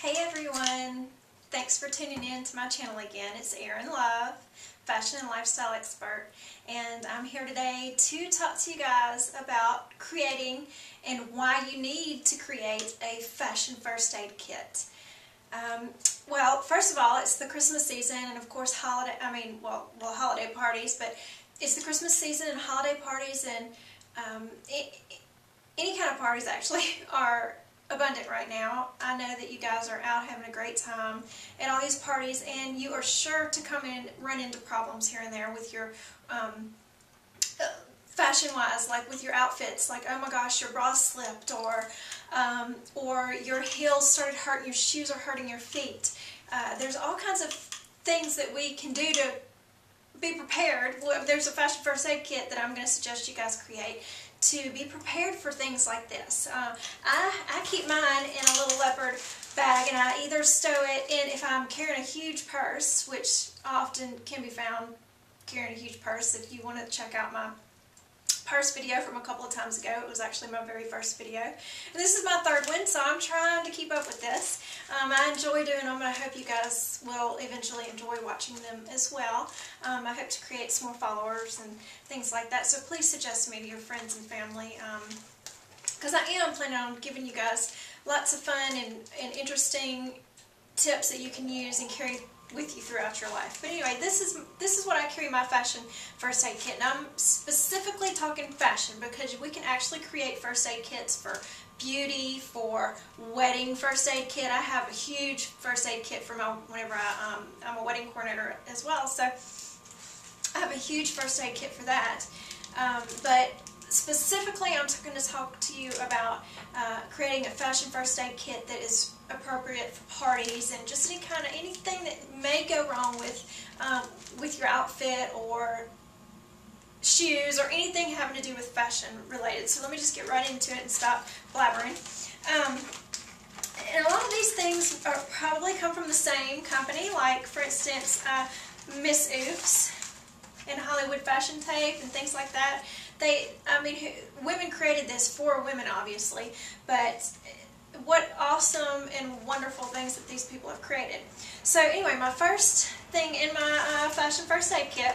Hey everyone! Thanks for tuning in to my channel again. It's Erin Love, fashion and lifestyle expert, and I'm here today to talk to you guys about creating and why you need to create a fashion first aid kit. Well, first of all, it's the Christmas season, and of course holiday parties, but it's the Christmas season and holiday parties, and any kind of parties actually are abundant right now. I know that you guys are out having a great time at all these parties, and you are sure to run into problems here and there with your fashion-wise, like with your outfits, like, oh my gosh, your bra slipped, or your heels started hurting, your shoes are hurting your feet. There's all kinds of things that we can do to be prepared. There's a fashion first aid kit that I'm going to suggest you guys create to be prepared for things like this. I keep mine in a little leopard bag, and I either stow it in if I'm carrying a huge purse, which often can be found carrying a huge purse. If you want to check out my purse video from a couple of times ago, it was actually my very first video. And this is my third one, so I'm trying to keep up with this. I enjoy doing them, and I hope you guys will eventually enjoy watching them as well. I hope to create some more followers and things like that, so please suggest me to your friends and family, because I am planning on giving you guys lots of fun and interesting tips that you can use and carry with you throughout your life. But anyway, this is what I carry my fashion first aid kit. And I'm specifically talking fashion because we can actually create first aid kits for beauty, for wedding first aid kit. I have a huge first aid kit for whenever I'm a wedding coordinator as well, so I have a huge first aid kit for that. But specifically, I'm going to talk to you about creating a fashion first aid kit that is appropriate for parties and just anything that may go wrong with your outfit or shoes or anything having to do with fashion related. So let me just get right into it and stop blabbering. And a lot of these things probably come from the same company, like for instance Miss Oops and Hollywood Fashion Tape and things like that. Women created this for women, obviously, but what awesome and wonderful things that these people have created. So anyway, my first thing in my fashion first aid kit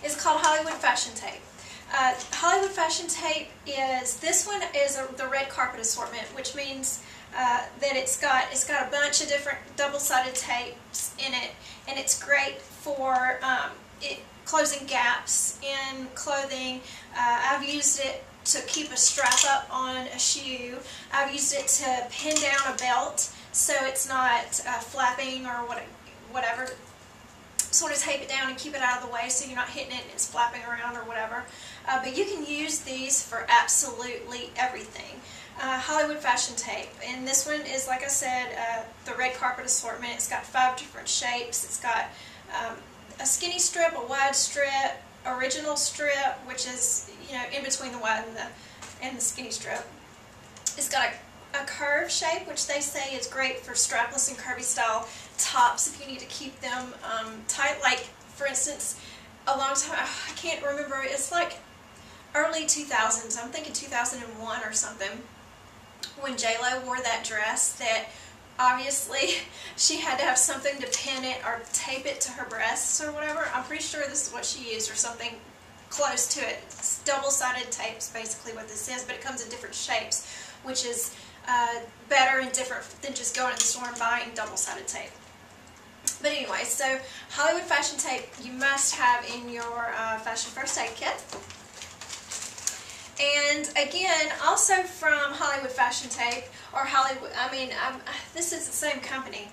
is called Hollywood Fashion Tape. Hollywood Fashion Tape this one is the red carpet assortment, which means that it's got a bunch of different double-sided tapes in it, and it's great for closing gaps in clothing. I've used it to keep a strap up on a shoe. I've used it to pin down a belt so it's not flapping or whatever. Sort of tape it down and keep it out of the way so you're not hitting it and it's flapping around or whatever. But you can use these for absolutely everything. Hollywood Fashion Tape, and this one is, like I said, the red carpet assortment. It's got 5 different shapes. It's got a skinny strip, a wide strip, original strip, which is, in between the wide and the skinny strip. It's got a curved shape, which they say is great for strapless and curvy style tops if you need to keep them tight. Like, for instance, a long time, I can't remember, it's like early 2000s, I'm thinking 2001 or something, when J-Lo wore that dress that obviously she had to have something to pin it or tape it to her breasts or whatever. I'm pretty sure this is what she used or something close to it. It's double-sided tape is basically what this is, but it comes in different shapes, which is better and different than just going to the store and buying double-sided tape. But anyway, so Hollywood Fashion Tape you must have in your fashion first aid kit. And again, also from Hollywood Fashion Tape, or Hollywood, this is the same company,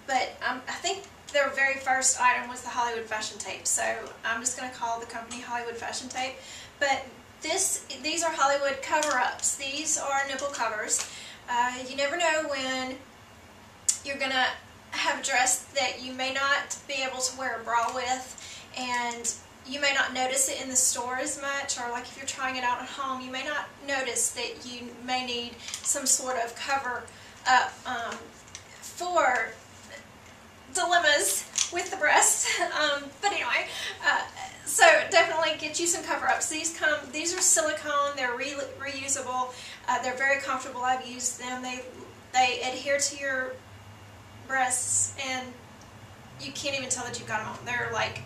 but I think their very first item was the Hollywood Fashion Tape, so I'm just going to call the company Hollywood Fashion Tape. But these are Hollywood cover-ups. These are nipple covers. You never know when you're going to have a dress that you may not be able to wear a bra with, and you may not notice it in the store as much, or like if you're trying it out at home, you may not notice that you may need some sort of cover up for dilemmas with the breast. But anyway, so definitely get you some cover-ups. These are silicone, they're reusable, they're very comfortable. I've used them. They adhere to your breasts, and you can't even tell that you've got them on. They're like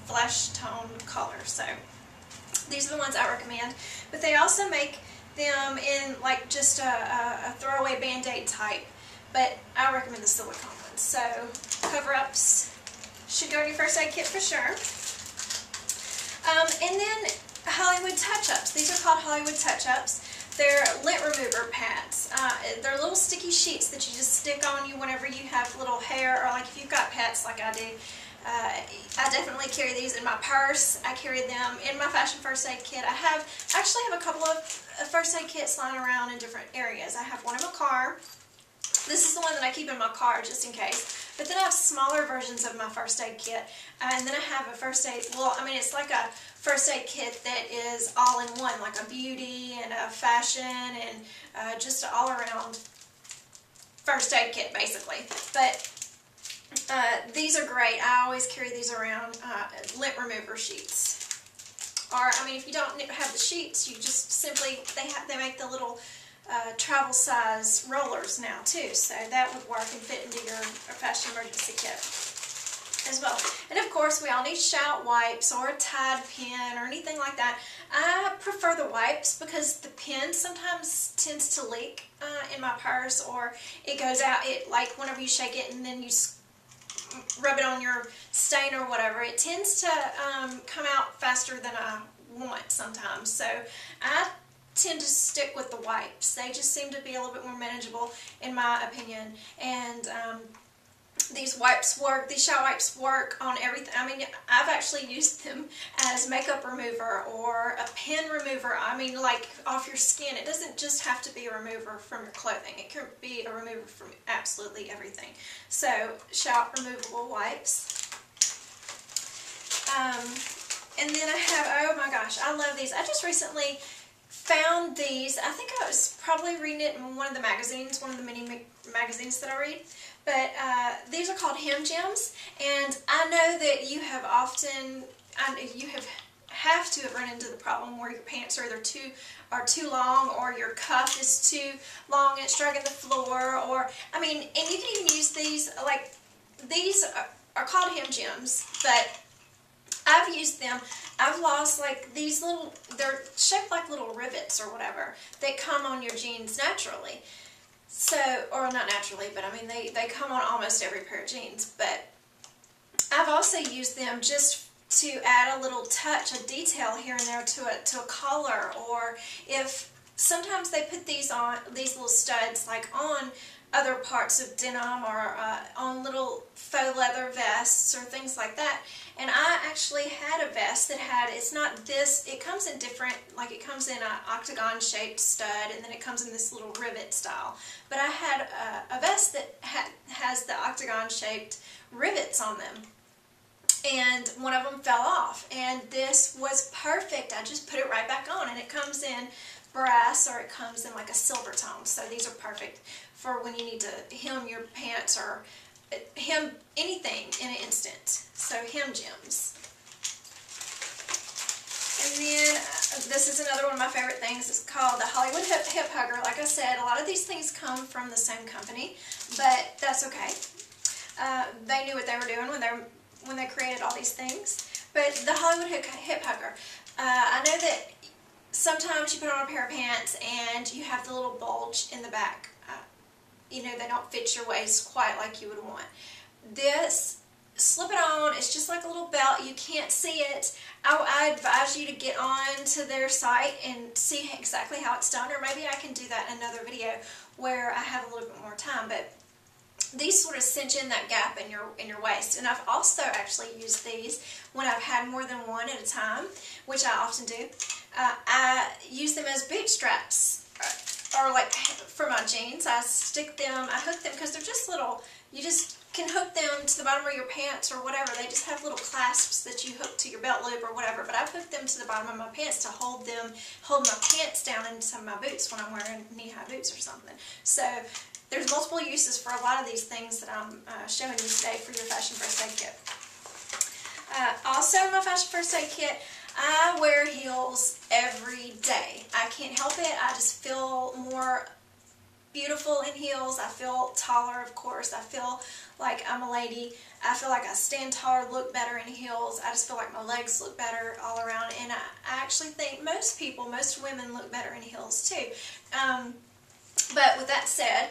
flesh tone color. So these are the ones I recommend. But they also make them in like just a throwaway Band-Aid type. But I recommend the silicone ones. So cover-ups should go in your first aid kit for sure. And then Hollywood Touch-Ups. These are called Hollywood Touch-Ups. They're lint remover pads. They're little sticky sheets that you just stick on you whenever you have little hair, or like if you've got pets like I do. I definitely carry these in my purse. I carry them in my Fashion First Aid Kit. I actually have a couple of first aid kits lying around in different areas. I have one in my car. This is the one that I keep in my car just in case. But then I have smaller versions of my first aid kit. And then I have a first aid, well, I mean, it's like a first aid kit that is all in one, like a beauty and a fashion and just an all around first aid kit basically. But these are great. I always carry these around, lint remover sheets. Or, I mean, if you don't have the sheets, you just simply, they make the little travel size rollers now too, so that would work and fit into your fashion emergency kit as well. And of course we all need shout wipes or a Tide pen or anything like that. I prefer the wipes because the pen sometimes tends to leak in my purse, or it goes out, like whenever you shake it and then you rub it on your stain or whatever, it tends to come out faster than I want sometimes. So I tend to stick with the wipes. They just seem to be a little bit more manageable in my opinion. And these wipes work, these shower wipes work on everything. I mean, I've actually used them as makeup remover or a pen remover. I mean, like off your skin. It doesn't just have to be a remover from your clothing. It can be a remover from absolutely everything. So, shower removable wipes. And then I have, oh my gosh, I love these. I just recently found these. I think I was probably reading it in one of the magazines, one of the many magazines that I read. But these are called Hem Gems, and I know that you have often, you have to have run into the problem where your pants are either too long, or your cuff is too long and it's dragging the floor, or, I mean, and you can even use these, like, these are called Hem Gems, but I've used them. I've lost like these little, they're shaped like little rivets or whatever that come on your jeans naturally. So, or not naturally, but I mean they come on almost every pair of jeans. But I've also used them just to add a little touch, a detail here and there to a collar, or if sometimes they put these on, these little studs like on other parts of denim, or on little faux leather vests or things like that. And I actually had a vest that had, it's not this, it comes in different, like it comes in an octagon shaped stud, and then it comes in this little rivet style. But I had a vest that has the octagon shaped rivets on them. And one of them fell off, and this was perfect. I just put it right back on, and it comes in brass, or it comes in like a silver tone. So these are perfect for when you need to hem your pants or hem anything in an instant. So Hem Gems. And then this is another one of my favorite things. It's called the Hollywood Hip Hugger. Like I said, a lot of these things come from the same company, but that's okay. They knew what they were doing when they created all these things. But the Hollywood Hip Hugger, I know that sometimes you put on a pair of pants and you have the little bulge in the back. You know, they don't fit your waist quite like you would want. This, slip it on, it's just like a little belt. You can't see it. I advise you to get on to their site and see exactly how it's done, or maybe I can do that in another video where I have a little bit more time. But these sort of cinch in that gap in your waist. And I've also actually used these when I've had more than one at a time, which I often do. I use them as boot straps, or like for my jeans. I hook them because they're just little, you just can hook them to the bottom of your pants or whatever. They just have little clasps that you hook to your belt loop or whatever, but I've hooked them to the bottom of my pants to hold my pants down into some of my boots when I'm wearing knee-high boots or something. So there's multiple uses for a lot of these things that I'm showing you today for your Fashion First Aid Kit. Also in my Fashion First Aid Kit, I wear heels every day. I can't help it. I just feel more beautiful in heels. I feel taller, of course. I feel like I'm a lady. I feel like I stand taller, look better in heels. I just feel like my legs look better all around. And I actually think most women look better in heels too. But with that said,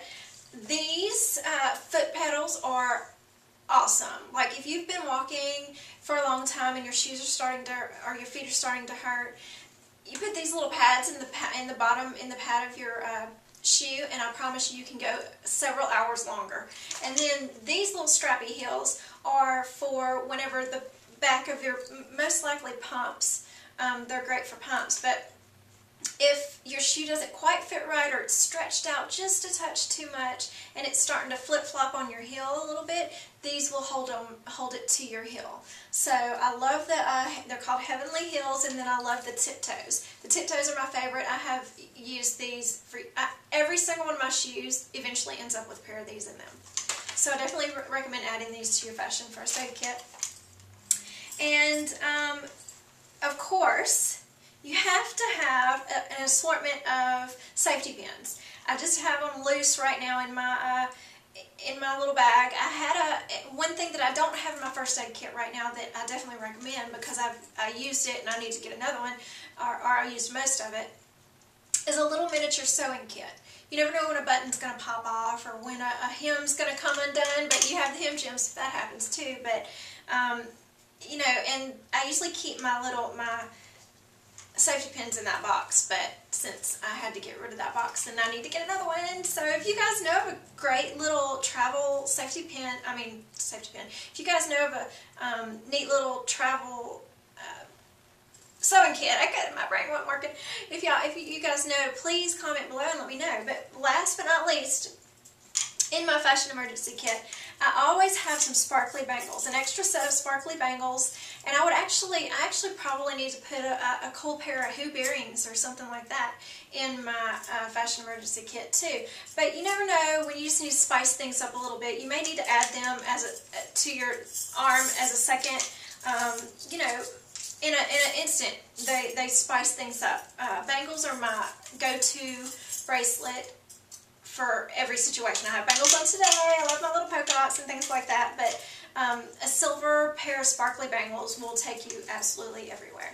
these foot pedals are awesome. Like if you've been walking for a long time and your shoes are starting to, or your feet are starting to hurt, you put these little pads in the bottom, in the pad of your shoe, and I promise you can go several hours longer. And then these little strappy heels are for whenever the back of your, most likely pumps, they're great for pumps, but if your shoe doesn't quite fit right, or it's stretched out just a touch too much and it's starting to flip-flop on your heel a little bit, these will hold it to your heel. So I love that they're called Heavenly Heels, and then I love the Tiptoes. The Tiptoes are my favorite. I have used these for every single one of my shoes eventually ends up with a pair of these in them. So I definitely recommend adding these to your Fashion First Aid kit. And of course, you have to have an assortment of safety pins. I just have them loose right now in my little bag. I had one thing that I don't have in my first aid kit right now that I definitely recommend, because I used it and I need to get another one, or I used most of it, is a little miniature sewing kit. You never know when a button's going to pop off or when a hem's going to come undone, but you have the hem gems if that happens too. But you know, and I usually keep my safety pins in that box, but since I had to get rid of that box, then I need to get another one. So if you guys know of a great little travel safety pin, if you guys know of a neat little travel sewing kit, my brain wasn't working. If you guys know, please comment below and let me know. But last but not least, in my fashion emergency kit, I always have some sparkly bangles, an extra set of sparkly bangles, and I actually probably need to put a cool pair of hoop earrings or something like that in my fashion emergency kit too. But you never know when you just need to spice things up a little bit. You may need to add them to your arm as a second, you know, in an instant. They spice things up. Bangles are my go-to bracelet for every situation. I have bangles on today. I love my little polka dots and things like that, but a silver pair of sparkly bangles will take you absolutely everywhere.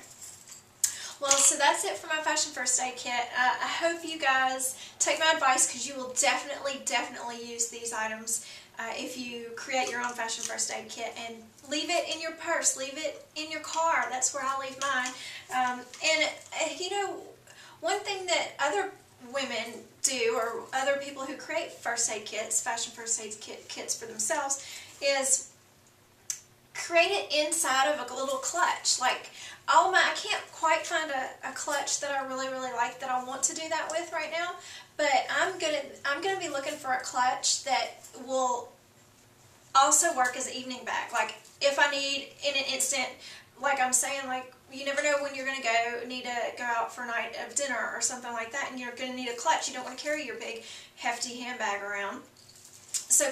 Well, so that's it for my Fashion First Aid kit. I hope you guys take my advice, because you will definitely use these items if you create your own Fashion First Aid kit, and leave it in your purse, leave it in your car. That's where I leave mine. You know, one thing that other women do, or other people who create first aid kits, fashion first aid kits for themselves, is create it inside of a little clutch. Like I can't quite find a clutch that I really like that I want to do that with right now, but I'm gonna be looking for a clutch that will also work as an evening bag. Like if I need in an instant, like I'm saying, like you never know when you're going to need to go out for a night of dinner or something like that, and you're going to need a clutch. You don't want to carry your big hefty handbag around. So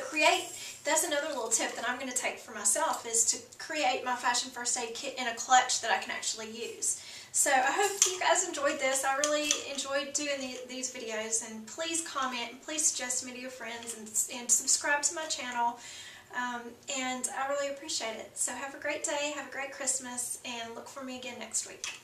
that's another little tip that I'm going to take for myself, is to create my Fashion First Aid kit in a clutch that I can actually use. So I hope you guys enjoyed this. I really enjoyed doing these videos, and please comment, and please suggest me to your friends, and subscribe to my channel. And I really appreciate it. So have a great day, have a great Christmas, and look for me again next week.